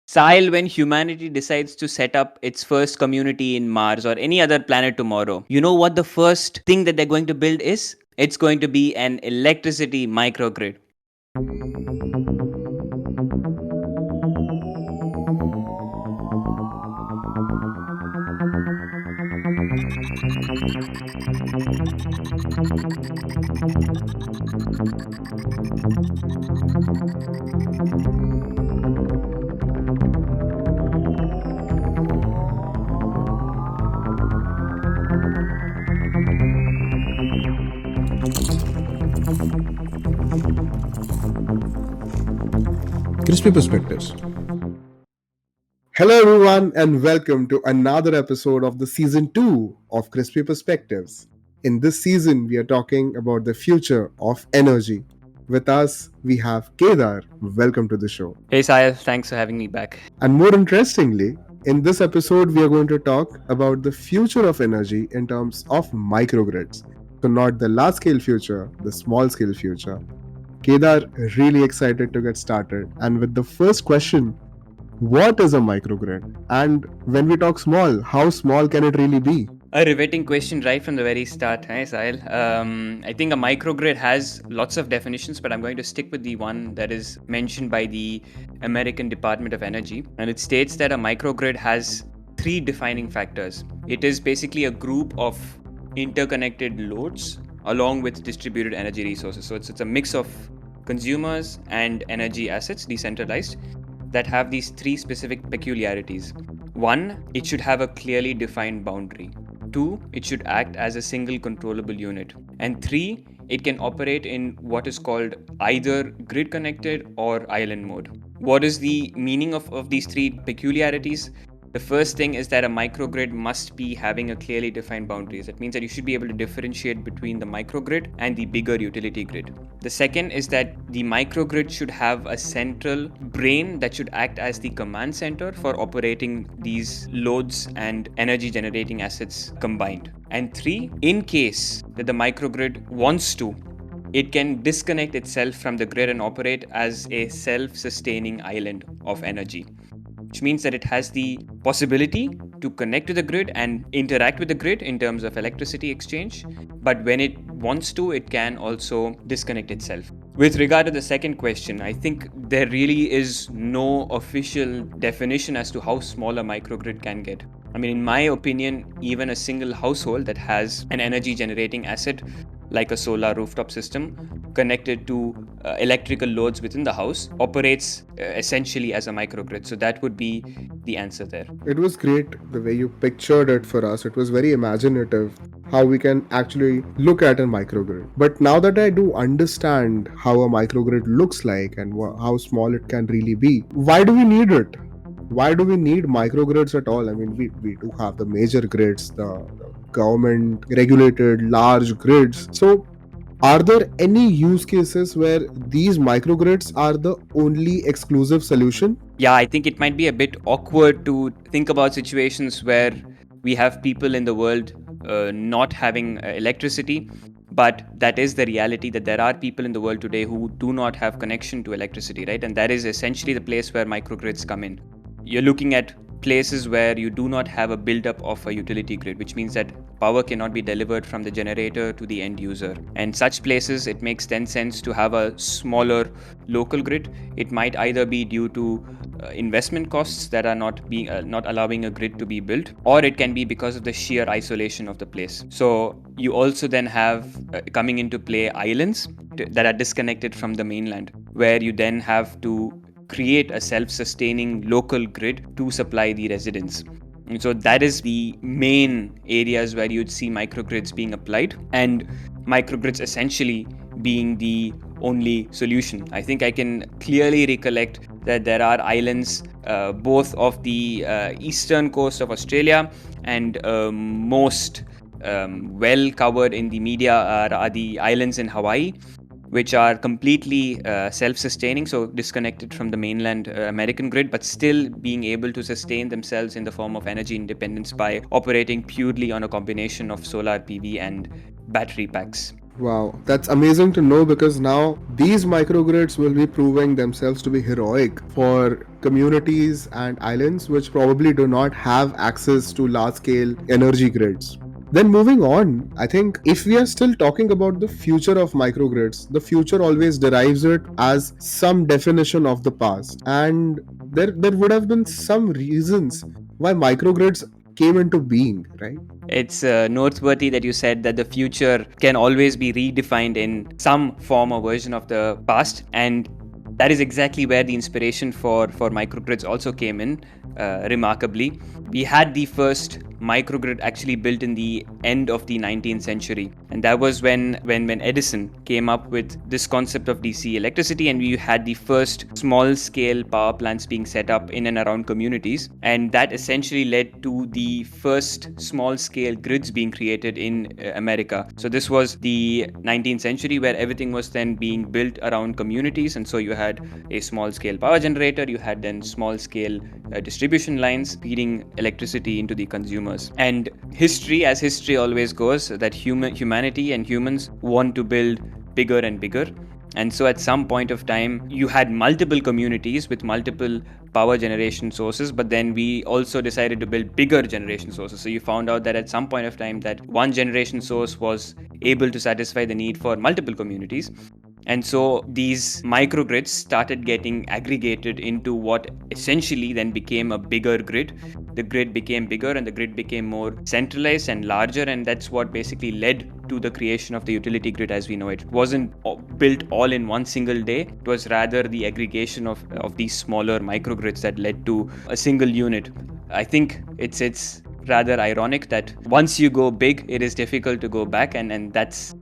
Sahil, when humanity decides to set up its first community in Mars or any other planet tomorrow, you know what the first thing that they're going to build is? It's going to be an electricity microgrid. Crispy Perspectives. Hello, everyone, and welcome to another episode of the season 2 of Crispy Perspectives. In this season, we are talking about the future of energy. With us, we have Kedar. Welcome to the show. Hey Sahil, thanks for having me back. And more interestingly, in this episode, we are going to talk about the future of energy in terms of microgrids. So, not the large scale future, the small scale future. Kedar, really excited to get started. And with the first question, what is a microgrid? And when we talk small, how small can it really be? A riveting question right from the very start. Hi Sahil. I think a microgrid has lots of definitions, but I'm going to stick with the one that is mentioned by the American Department of Energy. And it states that a microgrid has three defining factors. It is basically a group of interconnected loads along with distributed energy resources. So it's a mix of consumers and energy assets, decentralized, that have these three specific peculiarities. One, it should have a clearly defined boundary. Two, it should act as a single controllable unit. And three, it can operate in what is called either grid connected or island mode. What is the meaning of these three peculiarities? The first thing is that a microgrid must be having a clearly defined boundaries. That means that you should be able to differentiate between the microgrid and the bigger utility grid. The second is that the microgrid should have a central brain that should act as the command center for operating these loads and energy generating assets combined. And three, in case that the microgrid wants to, it can disconnect itself from the grid and operate as a self-sustaining island of energy, which means that it has the possibility to connect to the grid and interact with the grid in terms of electricity exchange. But when it wants to, it can also disconnect itself. With regard to the second question, I think there really is no official definition as to how small a microgrid can get. I mean, in my opinion, even a single household that has an energy generating asset like a solar rooftop system connected to electrical loads within the house operates essentially as a microgrid. So that would be the answer there. It was great the way you pictured it for us. It was very imaginative how we can actually look at a microgrid. But now that I do understand how a microgrid looks like and how small it can really be, why do we need it? Why do we need microgrids at all? I mean, we do have the major grids, the government regulated large grids. So, are there any use cases where these microgrids are the only exclusive solution? Yeah, I think it might be a bit awkward to think about situations where we have people in the world not having electricity, but that is the reality, that there are people in the world today who do not have connection to electricity, right? And that is essentially the place where microgrids come in. You're looking at places where you do not have a buildup of a utility grid, which means that power cannot be delivered from the generator to the end user. And such places, it makes then sense to have a smaller local grid. It might either be due to investment costs that are not allowing a grid to be built, or it can be because of the sheer isolation of the place. So you also then have coming into play islands that are disconnected from the mainland, where you then have to create a self-sustaining local grid to supply the residents. And so that is the main areas where you'd see microgrids being applied, and microgrids essentially being the only solution. I think I can clearly recollect that there are islands both of the eastern coast of Australia and most well covered in the media are the islands in Hawaii, which are completely self-sustaining, so disconnected from the mainland American grid, but still being able to sustain themselves in the form of energy independence by operating purely on a combination of solar PV and battery packs. Wow, that's amazing to know, because now these microgrids will be proving themselves to be heroic for communities and islands which probably do not have access to large scale energy grids. Then moving on, I think if we are still talking about the future of microgrids, the future always derives it as some definition of the past. And there would have been some reasons why microgrids came into being, right? It's noteworthy that you said that the future can always be redefined in some form or version of the past, and that is exactly where the inspiration for microgrids also came in. Remarkably, we had the first microgrid actually built in the end of the 19th century, and that was when Edison came up with this concept of DC electricity, and we had the first small scale power plants being set up in and around communities, and that essentially led to the first small scale grids being created in America. So this was the 19th century where everything was then being built around communities, and so you had a small scale power generator, you had then small scale distribution lines feeding electricity into the consumers. And history, as history always goes, that humanity and humans want to build bigger and bigger. And so at some point of time, you had multiple communities with multiple power generation sources, but then we also decided to build bigger generation sources. So you found out that at some point of time that one generation source was able to satisfy the need for multiple communities. And so these microgrids started getting aggregated into what essentially then became a bigger grid. The grid became bigger and the grid became more centralized and larger, and that's what basically led to the creation of the utility grid as we know it. It wasn't built all in one single day. It was rather the aggregation of these smaller microgrids that led to a single unit. I think it's rather ironic that once you go big, it is difficult to go back, and that's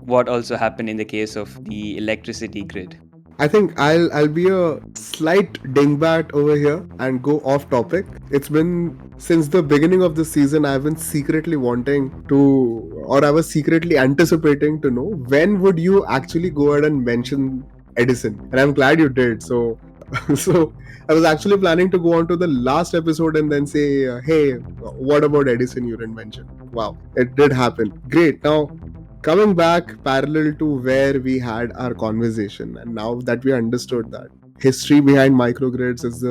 what also happened in the case of the electricity grid. I think I'll be a slight dingbat over here and go off topic. It's been since the beginning of the season I've been secretly wanting to, or I was secretly anticipating to know when would you actually go ahead and mention Edison, and I'm glad you did. So so I was actually planning to go on to the last episode and then say, hey, what about Edison you didn't mention? Wow, it did happen. Great. Now coming back parallel to where we had our conversation, and now that we understood that history behind microgrids is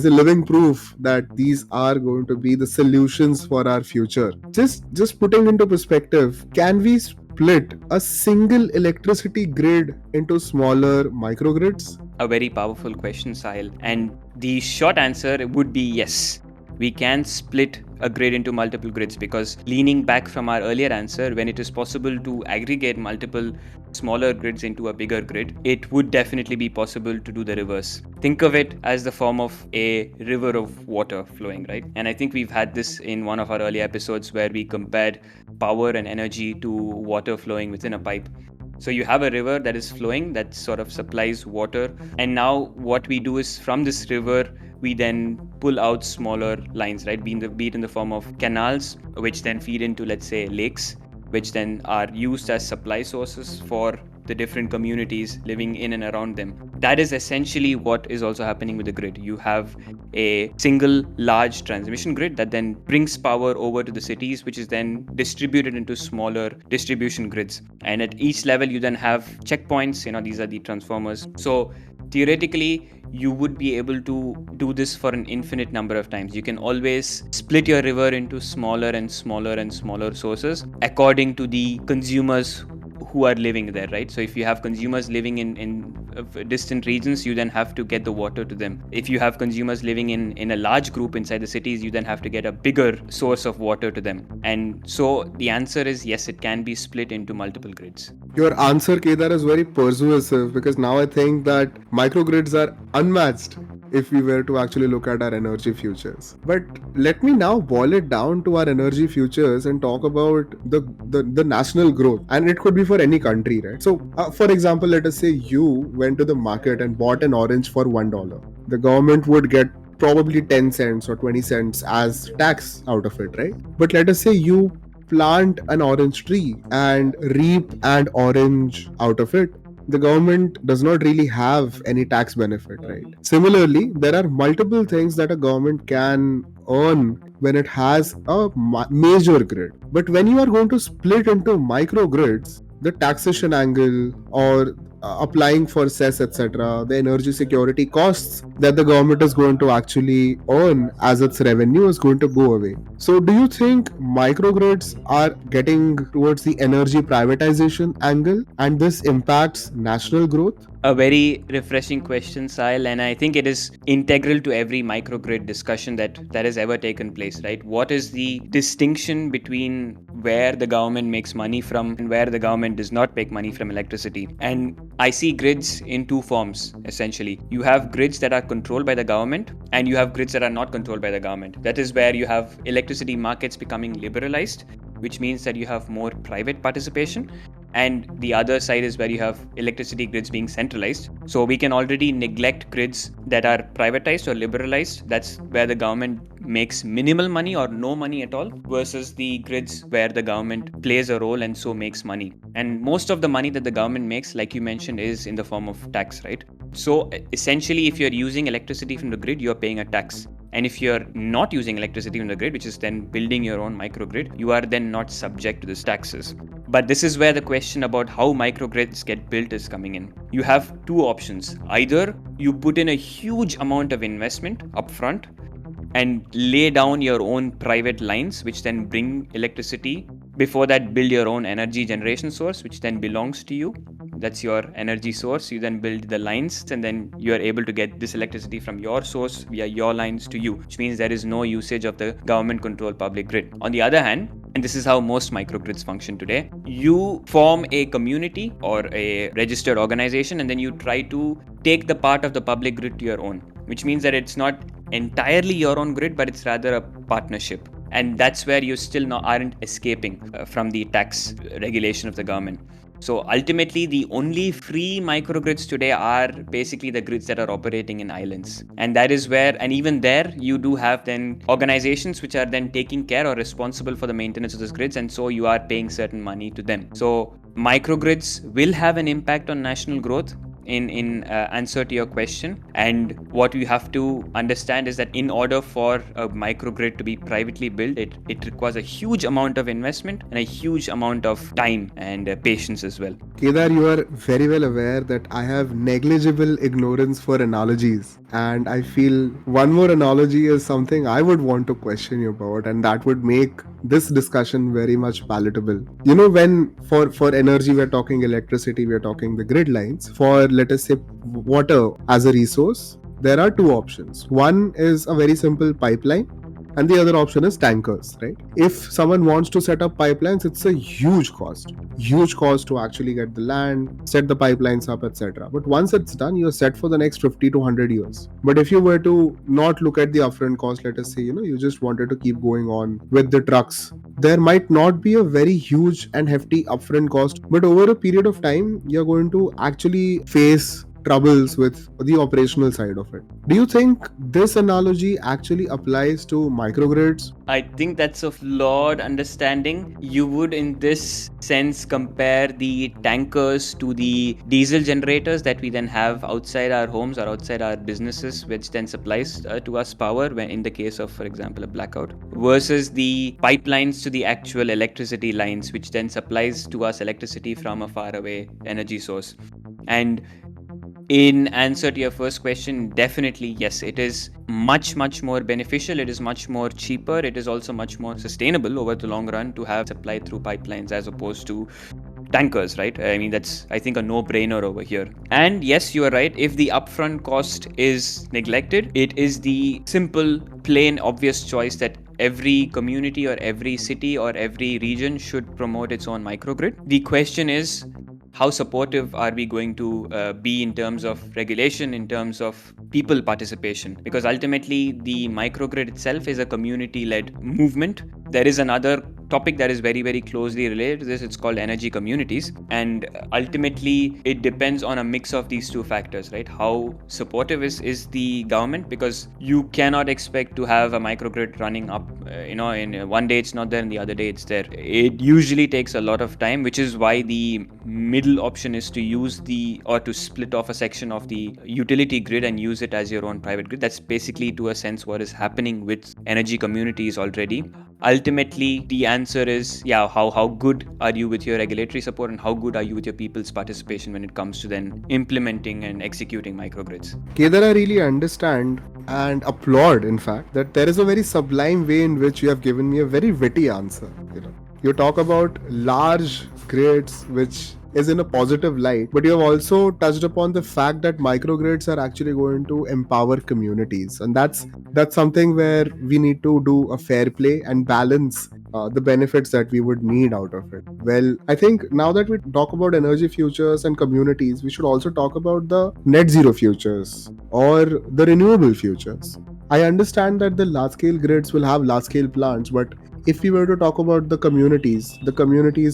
a living proof that these are going to be the solutions for our future. Just putting into perspective, can we split a single electricity grid into smaller microgrids? A very powerful question, Sahil. And the short answer would be yes. We can split a grid into multiple grids, because leaning back from our earlier answer, when it is possible to aggregate multiple smaller grids into a bigger grid, it would definitely be possible to do the reverse. Think of it as the form of a river of water flowing, right? And I think we've had this in one of our earlier episodes where we compared power and energy to water flowing within a pipe. So you have a river that is flowing, that sort of supplies water, and now what we do is from this river we then pull out smaller lines, right? Be it in the form of canals, which then feed into, let's say, lakes, which then are used as supply sources for the different communities living in and around them. That is essentially what is also happening with the grid. You have a single large transmission grid that then brings power over to the cities, which is then distributed into smaller distribution grids. And at each level, you then have checkpoints. These are the transformers. So theoretically, you would be able to do this for an infinite number of times. You can always split your river into smaller and smaller and smaller sources according to the consumers who are living there, right? So if you have consumers living in distant regions, you then have to get the water to them. If you have consumers living in a large group inside the cities, you then have to get a bigger source of water to them. And so the answer is yes, it can be split into multiple grids. Your answer, Kedar, is very persuasive, because now I think that microgrids are unmatched if we were to actually look at our energy futures. But let me now boil it down to our energy futures and talk about the national growth. And it could be for any country, right? So, for example, let us say you went to the market and bought an orange for $1. The government would get probably 10 cents or 20 cents as tax out of it, right? But let us say you plant an orange tree and reap an orange out of it. The government does not really have any tax benefit, right? Similarly, there are multiple things that a government can earn when it has a major grid. But when you are going to split into micro grids, the taxation angle or applying for cess, etc., the energy security costs that the government is going to actually earn as its revenue is going to go away. So do you think microgrids are getting towards the energy privatization angle and this impacts national growth? A very refreshing question, Sahil, and I think it is integral to every microgrid discussion that has ever taken place, right? What is the distinction between where the government makes money from and where the government does not make money from electricity? And I see grids in two forms, essentially. You have grids that are controlled by the government, and you have grids that are not controlled by the government. That is where you have electricity markets becoming liberalized, which means that you have more private participation, and the other side is where you have electricity grids being centralized. So we can already neglect grids that are privatized or liberalized. That's where the government makes minimal money or no money at all, versus the grids where the government plays a role and so makes money. And most of the money that the government makes, like you mentioned, is in the form of tax, right? So essentially, if you're using electricity from the grid, you're paying a tax. And if you're not using electricity from the grid, which is then building your own microgrid, you are then not subject to these taxes. But this is where the question about how microgrids get built is coming in. You have two options. Either you put in a huge amount of investment upfront and lay down your own private lines, which then bring electricity. Before that, build your own energy generation source, which then belongs to you. That's your energy source. You then build the lines, and then you are able to get this electricity from your source via your lines to you, which means there is no usage of the government controlled public grid. On the other hand, and this is how most microgrids function today, you form a community or a registered organization, and then you try to take the part of the public grid to your own, which means that it's not entirely your own grid, but it's rather a partnership. And that's where you still aren't escaping from the tax regulation of the government. So ultimately, the only free microgrids today are basically the grids that are operating in islands. And that is where, and even there, you do have then organizations which are then taking care or responsible for the maintenance of those grids. And so you are paying certain money to them. So microgrids will have an impact on national growth in answer to your question. And what you have to understand is that in order for a microgrid to be privately built, it requires a huge amount of investment and a huge amount of time and patience as well. Kedar, you are very well aware that I have negligible ignorance for analogies, and I feel one more analogy is something I would want to question you about, and that would make this discussion very much palatable. You know, when for energy we're talking electricity, we're talking the grid lines. For, let us say, water as a resource, there are two options. One is a very simple pipeline, and the other option is tankers, right? If someone wants to set up pipelines, it's a huge cost to actually get the land, set the pipelines up, etc. But once it's done, you're set for the next 50 to 100 years. But if you were to not look at the upfront cost, let us say, you just wanted to keep going on with the trucks, there might not be a very huge and hefty upfront cost, but over a period of time, you're going to actually face troubles with the operational side of it. Do you think this analogy actually applies to microgrids? I think that's a flawed understanding. You would, in this sense, compare the tankers to the diesel generators that we then have outside our homes or outside our businesses, which then supplies to us power when, in the case of, for example, a blackout, versus the pipelines to the actual electricity lines, which then supplies to us electricity from a faraway energy source. And in answer to your first question, definitely yes, it is much more beneficial, it is much more cheaper, it is also much more sustainable over the long run to have supply through pipelines as opposed to tankers, right? I mean, that's, I think, a no-brainer over here. And yes, you are right, if the upfront cost is neglected, it is the simple, plain, obvious choice that every community or every city or every region should promote its own microgrid. The question is, how supportive are we going to be in terms of regulation, in terms of people participation? Because ultimately, the microgrid itself is a community-led movement. There is another topic that is very closely related to this. It's called energy communities, and ultimately it depends on a mix of these two factors, right? How supportive is the government, because you cannot expect to have a microgrid running up in one day it's not there and the other day it's there. It usually takes a lot of time, which is why the middle option is to use to split off a section of the utility grid and use it as your own private grid. That's basically, to a sense, what is happening with energy communities already. ultimately the answer is, how good are you with your regulatory support, and how good are you with your people's participation when it comes to then implementing and executing microgrids. Kedar, I really understand and applaud, in fact, that there is a very sublime way in which you have given me a very witty answer. You talk about large grids, which is in a positive light, but you have also touched upon the fact that microgrids are actually going to empower communities, and that's something where we need to do a fair play and balance the benefits that we would need out of it. Well, I think now that we talk about energy futures and communities, we should also talk about the net zero futures or the renewable futures. I understand that the large scale grids will have large scale plants, but if we were to talk about the communities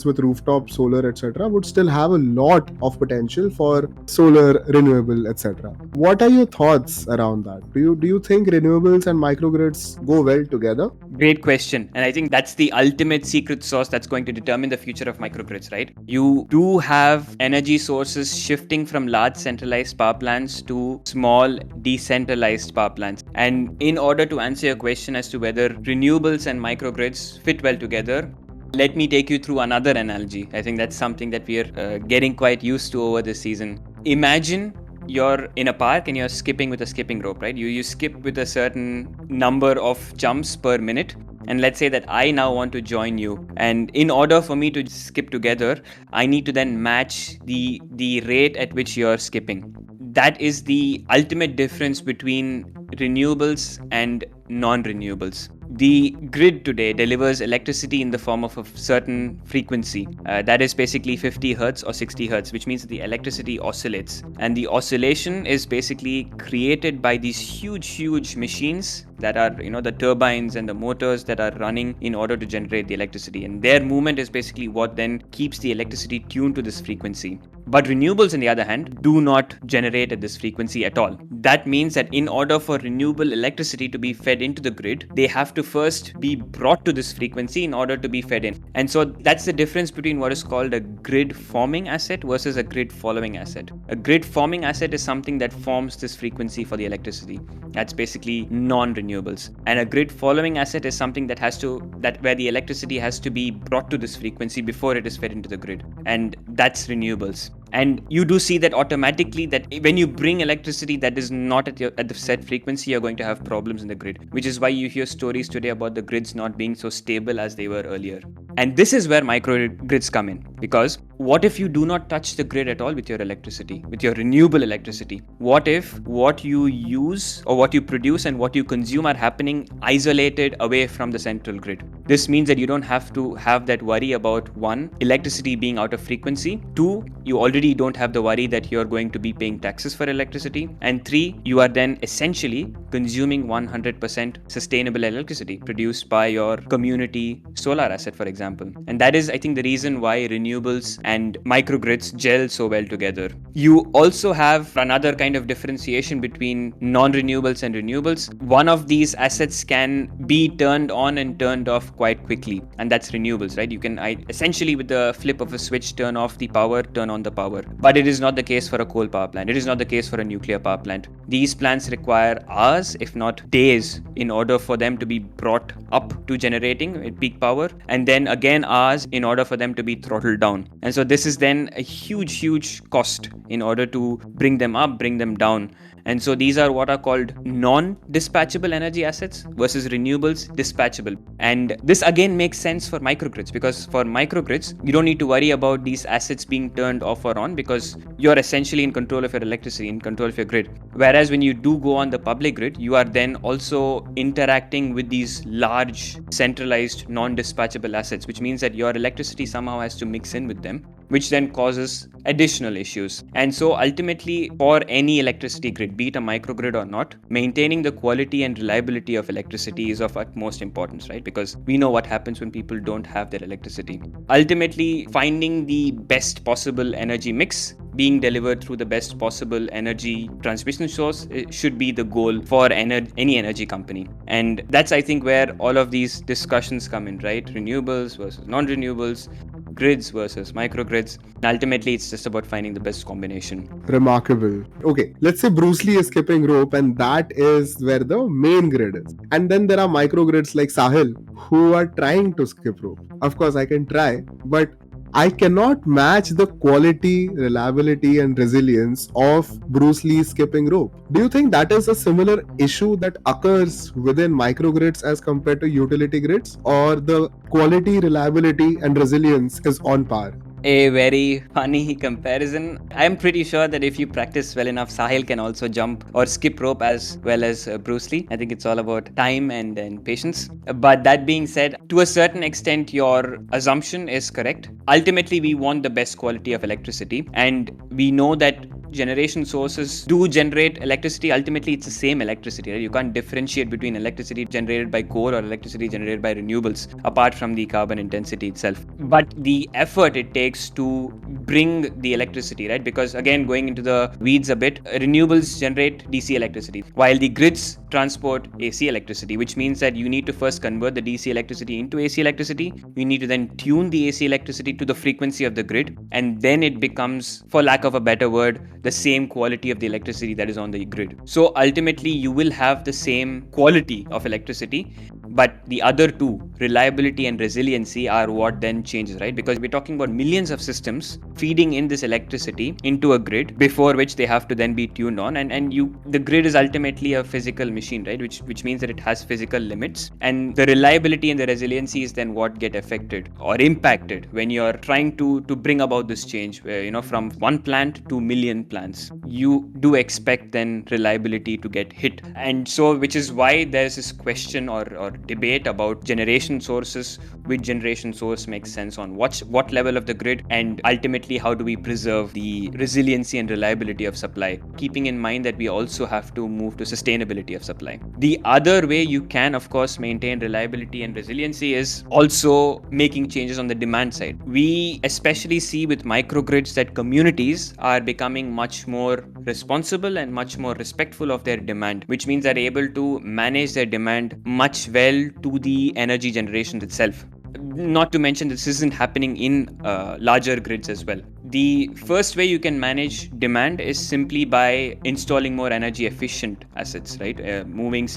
with rooftop solar, etc., would still have a lot of potential for solar, renewable, etc. What are your thoughts around that? Do you think renewables and microgrids go well together? Great question. And I think that's the ultimate secret sauce that's going to determine the future of microgrids, right? You do have energy sources shifting from large centralized power plants to small decentralized power plants. And in order to answer your question as to whether renewables and microgrids fit well together, let me take you through another analogy. I think that's something that we are getting quite used to over this season. Imagine you're in a park and you're skipping with a skipping rope, right? You skip with a certain number of jumps per minute. And let's say that I now want to join you. And in order for me to skip together, I need to then match the rate at which you're skipping. That is the ultimate difference between renewables and non-renewables. The grid today delivers electricity in the form of a certain frequency. That is basically 50 hertz or 60 hertz, which means that the electricity oscillates. And the oscillation is basically created by these huge machines that are, the turbines and the motors that are running in order to generate the electricity. And their movement is basically what then keeps the electricity tuned to this frequency. But renewables, on the other hand, do not generate at this frequency at all. That means that in order for renewable electricity to be fed into the grid, they have to first be brought to this frequency in order to be fed in. And so that's the difference between what is called a grid forming asset versus a grid following asset. A grid forming asset is something that forms this frequency for the electricity. That's basically non-renewables. And a grid following asset is something that where the electricity has to be brought to this frequency before it is fed into the grid. And that's renewables. And you do see that automatically that when you bring electricity that is not at the set frequency, you're going to have problems in the grid, which is why you hear stories today about the grids not being so stable as they were earlier. And this is where microgrids come in, because what if you do not touch the grid at all with your electricity, with your renewable electricity? What if what you use or what you produce and what you consume are happening isolated away from the central grid? This means that you don't have to have that worry about, one, electricity being out of frequency, two, you already don't have the worry that you're going to be paying taxes for electricity, and three, you are then essentially consuming 100% sustainable electricity produced by your community solar asset, for example. And that is, I think, the reason why renewables and microgrids gel so well together. You also have another kind of differentiation between non-renewables and renewables. One of these assets can be turned on and turned off quite quickly, and that's renewables, right? You can essentially, with the flip of a switch, turn off the power, turn on the power. But it is not the case for a coal power plant. It is not the case for a nuclear power plant. These plants require hours, if not days, in order for them to be brought up to generating at peak power, and then again hours in order for them to be throttled down. And so this is then a huge cost in order to bring them up, bring them down. And so these are what are called non-dispatchable energy assets versus renewables dispatchable. And this again makes sense for microgrids, because for microgrids, you don't need to worry about these assets being turned off or on, because you're essentially in control of your electricity, in control of your grid. Whereas when you do go on the public grid, you are then also interacting with these large centralized non-dispatchable assets, which means that your electricity somehow has to mix in with them, which then causes additional issues. And so ultimately, for any electricity grid, be it a microgrid or not, maintaining the quality and reliability of electricity is of utmost importance, right? Because we know what happens when people don't have their electricity. Ultimately, finding the best possible energy mix being delivered through the best possible energy transmission source should be the goal for any energy company. And that's, I think, where all of these discussions come in, right? Renewables versus non-renewables. grids versus microgrids. Ultimately, it's just about finding the best combination. Remarkable. Okay, let's say Bruce Lee is skipping rope, and that is where the main grid is. And then there are microgrids like Sahil who are trying to skip rope. Of course, I can try, but I cannot match the quality, reliability, and resilience of Bruce Lee's skipping rope. Do you think that is a similar issue that occurs within microgrids as compared to utility grids, or the quality, reliability, and resilience is on par? A very funny comparison. I'm pretty sure that if you practice well enough, Sahil can also jump or skip rope as well as Bruce Lee. I think it's all about time and patience. But that being said, to a certain extent, your assumption is correct. Ultimately, we want the best quality of electricity, and we know that generation sources do generate electricity. Ultimately, it's the same electricity, right? You can't differentiate between electricity generated by coal or electricity generated by renewables, apart from the carbon intensity itself. But the effort it takes to bring the electricity, right? Because again, going into the weeds a bit, renewables generate DC electricity, while the grids transport AC electricity, which means that you need to first convert the DC electricity into AC electricity. You need to then tune the AC electricity to the frequency of the grid, and then it becomes, for lack of a better word, the same quality of the electricity that is on the grid. So ultimately, you will have the same quality of electricity, but the other two, reliability and resiliency, are what then changes, right? Because we're talking about millions of systems feeding in this electricity into a grid, before which they have to then be tuned on. And the grid is ultimately a physical machine, right? Which means that it has physical limits, and the reliability and the resiliency is then what get affected or impacted when you're trying to bring about this change, where, from one plant to million plants, you do expect then reliability to get hit. And so, which is why there's this question or debate about generation sources, which generation source makes sense on what level of the grid, and ultimately how do we preserve the resiliency and reliability of supply, keeping in mind that we also have to move to sustainability of supply. The other way you can, of course, maintain reliability and resiliency is also making changes on the demand side. We especially see with microgrids that communities are becoming much more responsible and much more respectful of their demand, which means they're able to manage their demand much well to the energy generation itself. Not to mention, this isn't happening in larger grids as well. The first way you can manage demand is simply by installing more energy efficient assets, right? Moving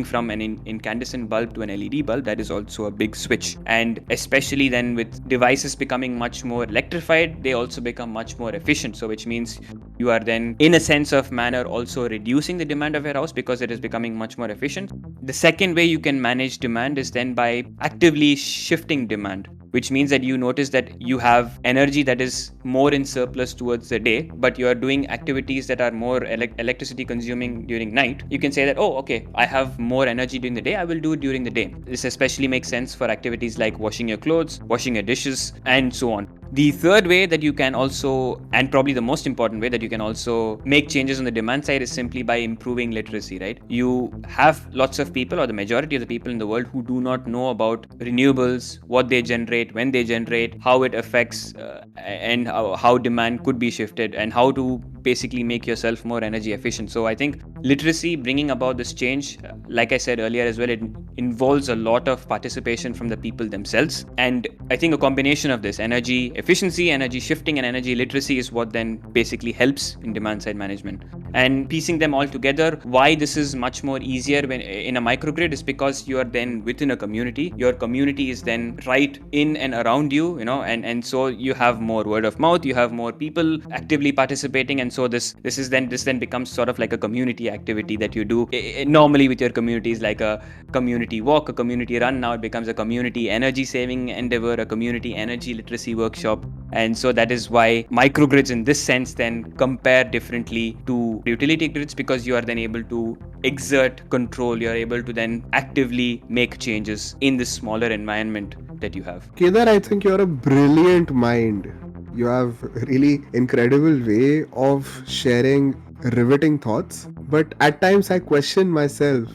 from an incandescent bulb to an LED bulb, that is also a big switch. And especially then with devices becoming much more electrified, they also become much more efficient. So which means you are then, in a sense of manner, also reducing the demand of your house because it is becoming much more efficient. The second way you can manage demand is then by actively shifting demand, which means that you notice that you have energy that is more in surplus towards the day, but you are doing activities that are more electricity consuming during night. You can say that, oh, okay, I have more energy during the day, I will do it during the day. This especially makes sense for activities like washing your clothes, washing your dishes, and so on. The third way that you can also, and probably the most important way that you can also make changes on the demand side, is simply by improving literacy, right? You have lots of people, or the majority of the people in the world, who do not know about renewables, what they generate, when they generate, how it affects, and how demand could be shifted, and how to basically make yourself more energy efficient. So I think literacy, bringing about this change, like I said earlier as well, it involves a lot of participation from the people themselves. And I think a combination of this, energy efficiency, energy shifting, and energy literacy, is what then basically helps in demand side management. And piecing them all together, why this is much more easier when in a microgrid is because you are then within a community. Your community is then right in and around you, and so you have more word of mouth, you have more people actively participating, and so this then becomes sort of like a community activity that you do normally with your communities, like a community walk, a community run. Now it becomes a community energy saving endeavor, a community energy literacy workshop. And so that is why microgrids in this sense then compare differently to utility grids, because you are then able to exert control, you are able to then actively make changes in this smaller environment that you have. Kedar, I think you're a brilliant mind. You have a really incredible way of sharing riveting thoughts. But at times I question myself.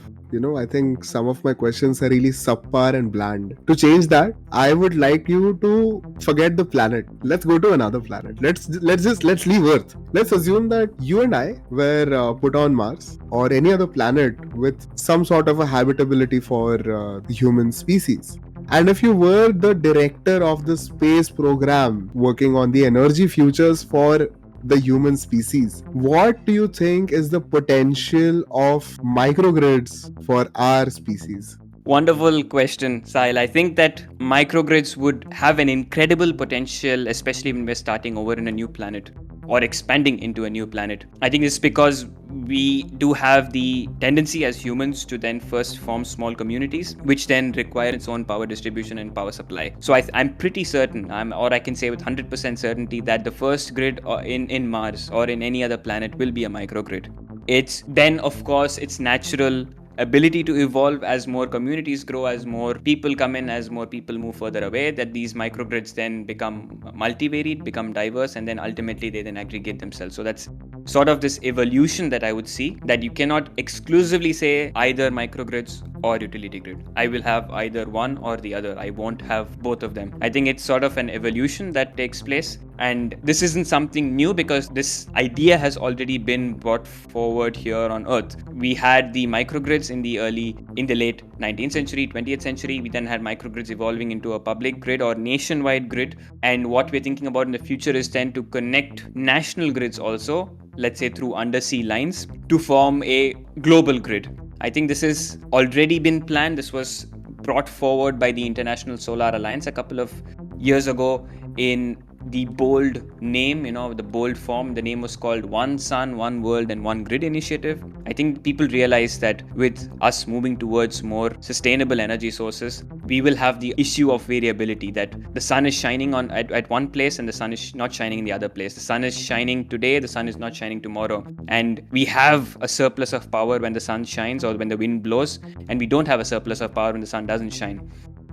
I think some of my questions are really subpar and bland. To change that, I would like you to forget the planet. Let's go to another planet. Let's leave Earth. Let's assume that you and I were put on Mars or any other planet with some sort of a habitability for the human species. And if you were the director of the space program working on the energy futures for the human species, what do you think is the potential of microgrids for our species? Wonderful question, Sahil. I think that microgrids would have an incredible potential, especially when we're starting over in a new planet or expanding into a new planet. I think it's because we do have the tendency as humans to then first form small communities, which then require its own power distribution and power supply. So I'm pretty certain, or I can say with 100% certainty, that the first grid in Mars or in any other planet will be a microgrid. It's then, of course, it's natural ability to evolve as more communities grow, as more people come in, as more people move further away, that these microgrids then become multivariate, become diverse, and then ultimately they then aggregate themselves. So that's sort of this evolution that I would see, that you cannot exclusively say either microgrids or utility grid. I will have either one or the other. I won't have both of them. I think it's sort of an evolution that takes place. And this isn't something new because this idea has already been brought forward here on Earth. We had the microgrids in the late 19th century, 20th century. We then had microgrids evolving into a public grid or nationwide grid. And what we're thinking about in the future is then to connect national grids also, let's say through undersea lines, to form a global grid. I think this has already been planned. This was brought forward by the International Solar Alliance a couple of years ago in the bold name, the bold form. The name was called One Sun, One World, and One Grid Initiative. I think people realize that with us moving towards more sustainable energy sources, we will have the issue of variability, that the sun is shining at one place and the sun is not shining in the other place. The sun is shining today, the sun is not shining tomorrow. And we have a surplus of power when the sun shines or when the wind blows, and we don't have a surplus of power when the sun doesn't shine.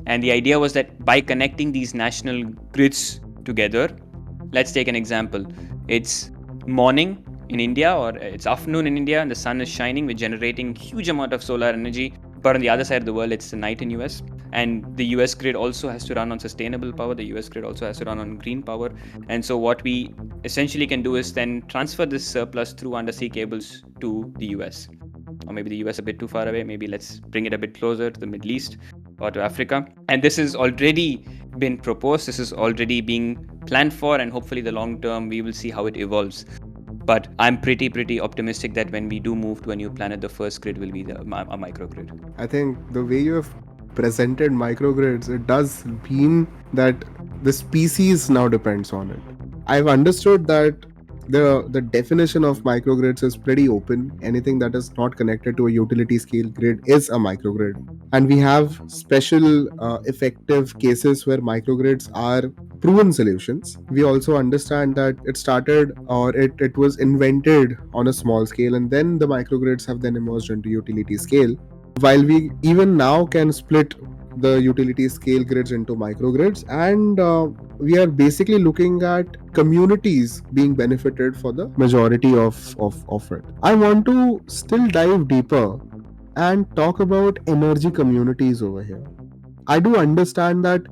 And the idea was that by connecting these national grids together, let's take an example. It's morning in India or it's afternoon in India and the sun is shining. We're generating huge amount of solar energy. But on the other side of the world, it's the night in US. And the US grid also has to run on sustainable power. The US grid also has to run on green power. And so what we essentially can do is then transfer this surplus through undersea cables to the US. Or maybe the US a bit too far away. Maybe let's bring it a bit closer to the Middle East or to Africa. And this has already been proposed. This is already being planned for, and hopefully the long term we will see how it evolves. But I'm pretty optimistic that when we do move to a new planet, the first grid will be a microgrid. I think the way you have presented microgrids, it does mean that the species now depends on it. I've understood that the definition of microgrids is pretty open. Anything that is not connected to a utility scale grid is a microgrid. And we have special effective cases where microgrids are proven solutions. We also understand that it started or it was invented on a small scale, and then the microgrids have then emerged into utility scale. While we even now can split the utility scale grids into microgrids, and we are basically looking at communities being benefited for the majority of it. I want to still dive deeper and talk about energy communities over here. I do understand that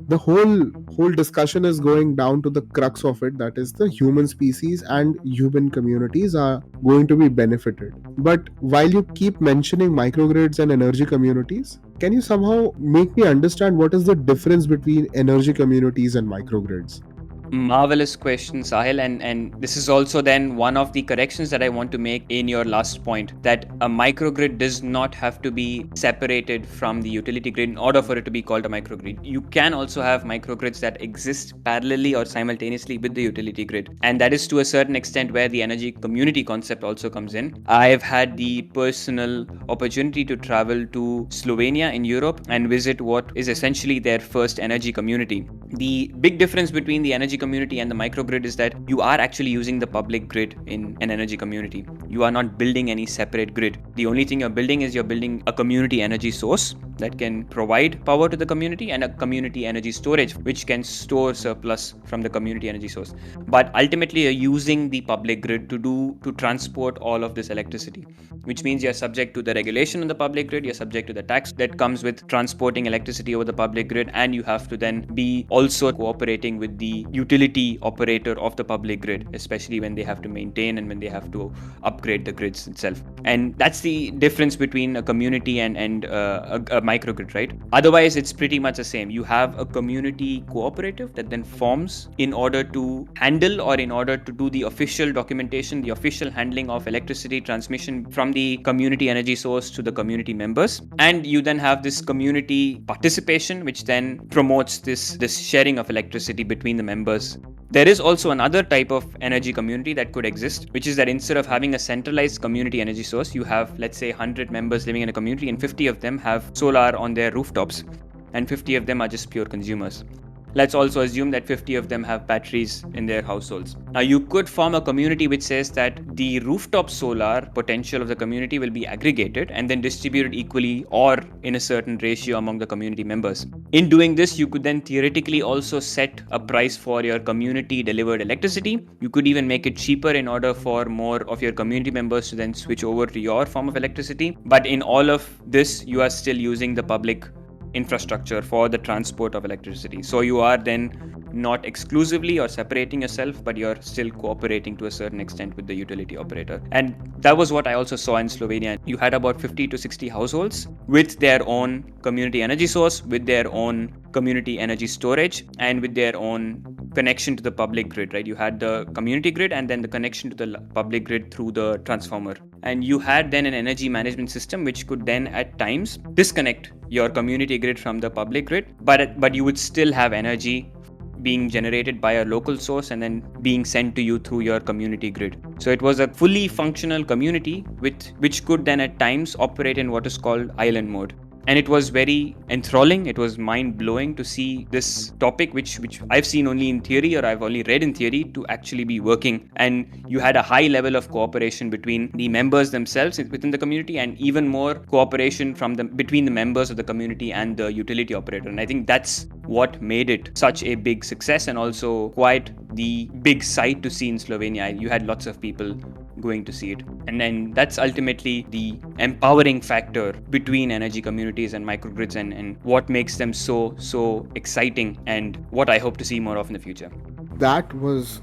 the whole discussion is going down to the crux of it, that is the human species and human communities are going to be benefited. But while you keep mentioning microgrids and energy communities, can you somehow make me understand what is the difference between energy communities and microgrids? Marvelous question, Sahil. And this is also then one of the corrections that I want to make in your last point, that a microgrid does not have to be separated from the utility grid in order for it to be called a microgrid. You can also have microgrids that exist parallelly or simultaneously with the utility grid. And that is to a certain extent where the energy community concept also comes in. I have had the personal opportunity to travel to Slovenia in Europe and visit what is essentially their first energy community. The big difference between the energy community and the microgrid is that you are actually using the public grid in an energy community. You are not building any separate grid. The only thing you're building is you're building a community energy source that can provide power to the community, and a community energy storage which can store surplus from the community energy source. But ultimately you're using the public grid to transport all of this electricity, which means you're subject to the regulation on the public grid, you're subject to the tax that comes with transporting electricity over the public grid, and you have to then be also cooperating with the utility operator of the public grid, especially when they have to maintain and when they have to upgrade the grids itself. And that's the difference between a community and a microgrid, right? Otherwise, it's pretty much the same. You have a community cooperative that then forms in order to handle or in order to do the official documentation, the official handling of electricity transmission from the community energy source to the community members. And you then have this community participation, which then promotes this sharing of electricity between the members. There is also another type of energy community that could exist, which is that instead of having a centralized community energy source, you have, let's say, 100 members living in a community and 50 of them have solar on their rooftops and 50 of them are just pure consumers. Let's also assume that 50 of them have batteries in their households. Now, you could form a community which says that the rooftop solar potential of the community will be aggregated and then distributed equally or in a certain ratio among the community members. In doing this, you could then theoretically also set a price for your community delivered electricity. You could even make it cheaper in order for more of your community members to then switch over to your form of electricity. But in all of this, you are still using the public infrastructure for the transport of electricity. So you are then not exclusively or separating yourself, but you're still cooperating to a certain extent with the utility operator. And that was what I also saw in Slovenia. You had about 50 to 60 households with their own community energy source, with their own community energy storage, and with their own connection to the public grid, right? You had the community grid and then the connection to the public grid through the transformer. And you had then an energy management system which could then at times disconnect your community grid from the public grid, but you would still have energy being generated by a local source and then being sent to you through your community grid. So it was a fully functional community which could then at times operate in what is called island mode. And it was very enthralling. It was mind-blowing to see this topic, which I've seen only in theory or I've only read in theory, to actually be working. And you had a high level of cooperation between the members themselves within the community, and even more cooperation between the members of the community and the utility operator. And I think that's what made it such a big success and also quite the big sight to see in Slovenia. You had lots of people going to see it. And then that's ultimately the empowering factor between energy communities and microgrids and what makes them so exciting and what I hope to see more of in the future. That was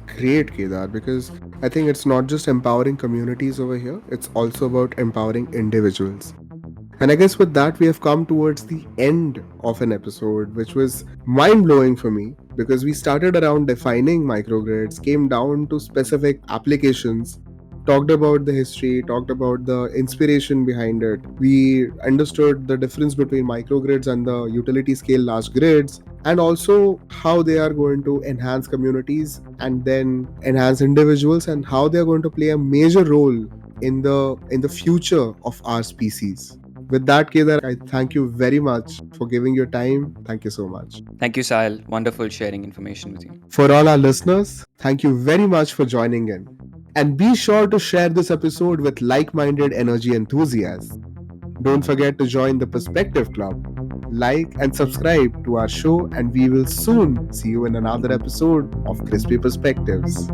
great, Kedar, because I think it's not just empowering communities over here, it's also about empowering individuals. And I guess with that, we have come towards the end of an episode, which was mind-blowing for me because we started around defining microgrids, came down to specific applications, talked about the history, talked about the inspiration behind it. We understood the difference between microgrids and the utility scale large grids, and also how they are going to enhance communities and then enhance individuals, and how they are going to play a major role in the future of our species. With that, Kedar, I thank you very much for giving your time. Thank you so much. Thank you, Sahil. Wonderful sharing information with you. For all our listeners, thank you very much for joining in. And be sure to share this episode with like-minded energy enthusiasts. Don't forget to join the Perspective Club. Like and subscribe to our show, and we will soon see you in another episode of Crispy Perspectives.